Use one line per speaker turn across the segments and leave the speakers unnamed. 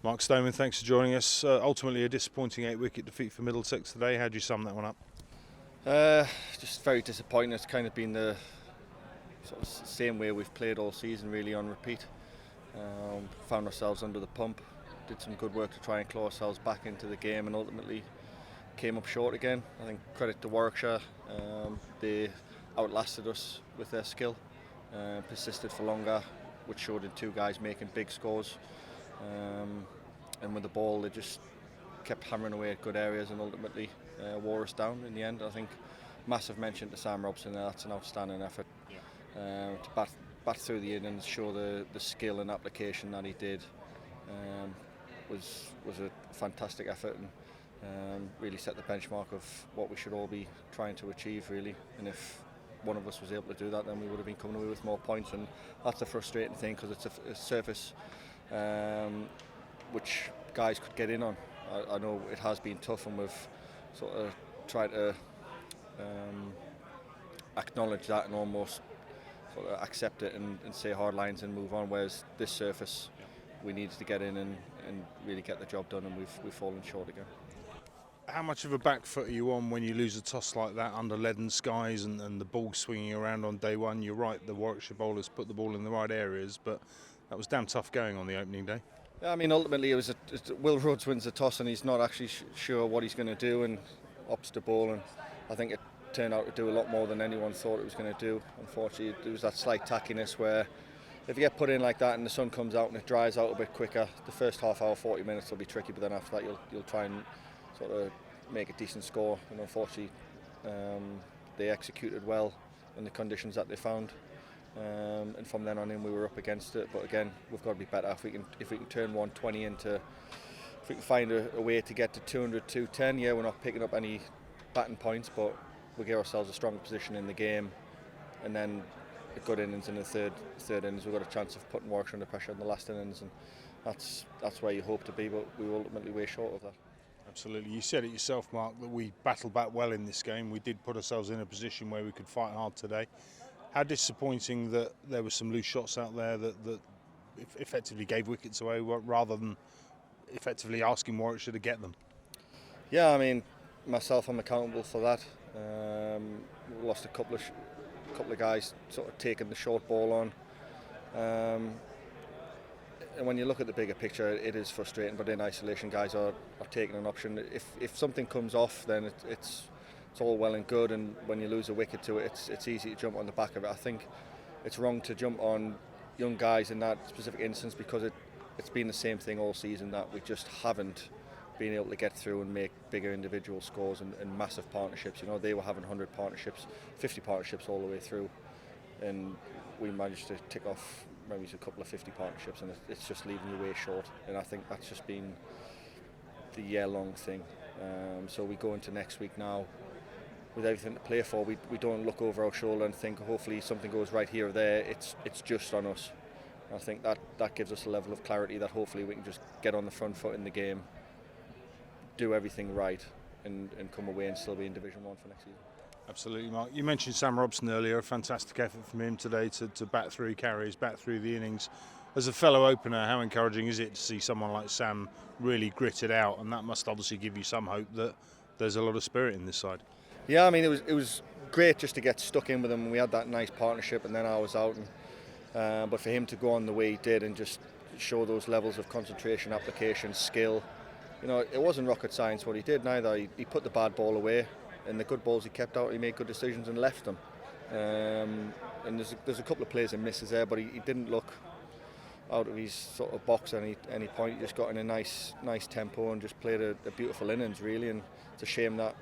Mark Stoneman, thanks for joining us. Ultimately a disappointing 8-wicket defeat for Middlesex today. How do you sum that one up?
Just very disappointing. It's kind of been the sort of same way we've played all season, really, on repeat. Found ourselves under the pump, did some good work to try and claw ourselves back into the game, and ultimately came up short again. I think credit to Warwickshire, they outlasted us with their skill, persisted for longer, which showed in two guys making big scores. And with the ball, they just kept hammering away at good areas and ultimately wore us down in the end. I think massive mention to Sam Robson. That's an outstanding effort. To bat through the innings, show the skill and application that he did, was a fantastic effort, and really set the benchmark of what we should all be trying to achieve, really. And if one of us was able to do that, then we would have been coming away with more points, and that's a frustrating thing because it's a surface which guys could get in on. I know it has been tough, and we've sort of tried to acknowledge that and almost sort of accept it and say hard lines and move on, whereas this surface we needed to get in and really get the job done, and we've fallen short again.
How much of a back foot are you on when you lose a toss like that under leaden skies and the ball swinging around on day one? You're right, the Warwickshire bowlers put the ball in the right areas, but that was damn tough going on the opening day.
Yeah, I mean, ultimately it was Will Rhodes wins the toss and he's not actually sure what he's going to do and opts to bowl, and I think it turned out to do a lot more than anyone thought it was going to do. Unfortunately, there was that slight tackiness where if you get put in like that and the sun comes out and it dries out a bit quicker, the first half hour, 40 minutes will be tricky, but then after that you'll try and sort of make a decent score, and unfortunately they executed well in the conditions that they found, and from then on in we were up against it. But again, we've got to be better. If we can turn 120 into, if we can find a way to get to 200, 210, yeah, we're not picking up any batting points, but we give ourselves a strong position in the game, and then a good innings in the third innings, we've got a chance of putting Warwickshire under pressure in the last innings, and that's where you hope to be, but we will ultimately way short of that.
Absolutely. You said it yourself, Mark, that we battled back well in this game. We did put ourselves in a position where we could fight hard today. How disappointing that there were some loose shots out there that effectively gave wickets away rather than effectively asking Warwickshire to get them.
Yeah, I mean, myself, I'm accountable for that. We lost a couple of guys sort of taking the short ball on. And when you look at the bigger picture, it is frustrating, but in isolation guys are taking an option. If something comes off, then it's all well and good, and when you lose a wicket to it, it's easy to jump on the back of it. I think it's wrong to jump on young guys in that specific instance, because it's been the same thing all season, that we just haven't been able to get through and make bigger individual scores and massive partnerships. You know, they were having 100 partnerships, 50 partnerships all the way through, and we managed to tick off maybe a couple of 50 partnerships, and it's just leaving you way short. And I think that's just been the year-long thing. So we go into next week now with everything to play for. We don't look over our shoulder and think hopefully something goes right here or there. It's just on us. And I think that gives us a level of clarity that hopefully we can just get on the front foot in the game, do everything right, and come away and still be in Division 1 for next season.
Absolutely, Mark. You mentioned Sam Robson earlier, a fantastic effort from him today to bat through carries, bat through the innings. As a fellow opener, how encouraging is it to see someone like Sam really grit it out? And that must obviously give you some hope that there's a lot of spirit in this side.
Yeah, I mean, it was great just to get stuck in with him. We had that nice partnership, and then I was out. But for him to go on the way he did and just show those levels of concentration, application, skill, you know, it wasn't rocket science what he did neither. He put the bad ball away, and the good balls he kept out, he made good decisions and left them. And there's a couple of plays and misses there, but he didn't look out of his sort of box at any point. He just got in a nice tempo and just played a beautiful innings, really. And it's a shame that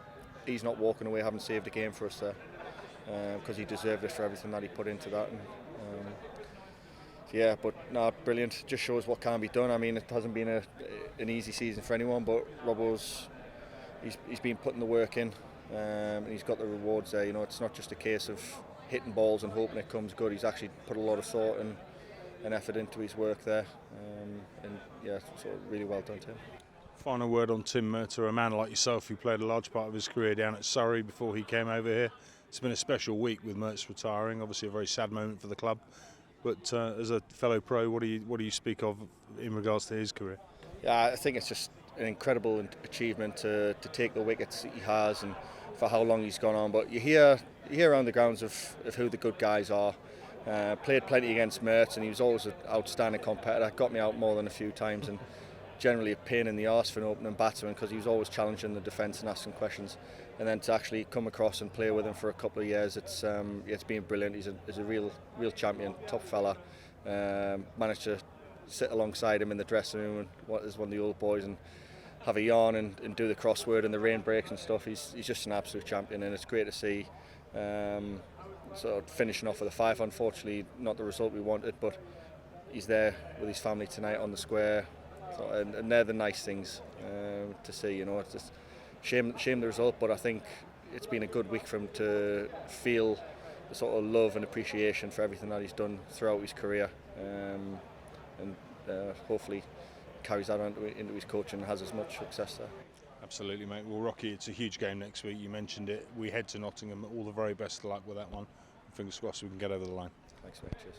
he's not walking away having saved the game for us there, because he deserved it for everything that he put into that. And, yeah, but no, brilliant. Just shows what can be done. I mean, it hasn't been an easy season for anyone, but Robbo's he's been putting the work in, and he's got the rewards there. You know, it's not just a case of hitting balls and hoping it comes good. He's actually put a lot of thought and effort into his work there, and yeah, so really well done to him.
Final word on Tim Murty, a man like yourself who played a large part of his career down at Surrey before he came over here. It's been a special week with Murty retiring, obviously a very sad moment for the club. But as a fellow pro, what do you speak of in regards to his career?
Yeah, I think it's just an incredible achievement to take the wickets he has and for how long he's gone on. But you hear around the grounds of who the good guys are. Played plenty against Murty, and he was always an outstanding competitor. Got me out more than a few times, and generally a pain in the arse for an opening batsman because he was always challenging the defence and asking questions. And then to actually come across and play with him for a couple of years, it's been brilliant. He's a real champion, top fella. Managed to sit alongside him in the dressing room and what is one of the old boys and have a yarn and do the crossword and the rain breaks and stuff. He's just an absolute champion, and it's great to see. So finishing off with a 5, unfortunately not the result we wanted, but he's there with his family tonight on the square. So, and they're the nice things to see. It's just shame the result, but I think it's been a good week for him to feel the sort of love and appreciation for everything that he's done throughout his career, and hopefully carries that on into his coaching and has as much success there.
Absolutely, mate. Well, Rocky, it's a huge game next week. You mentioned it. We head to Nottingham. All the very best of luck with that one. Fingers crossed we can get over the line.
Thanks, mate. Cheers.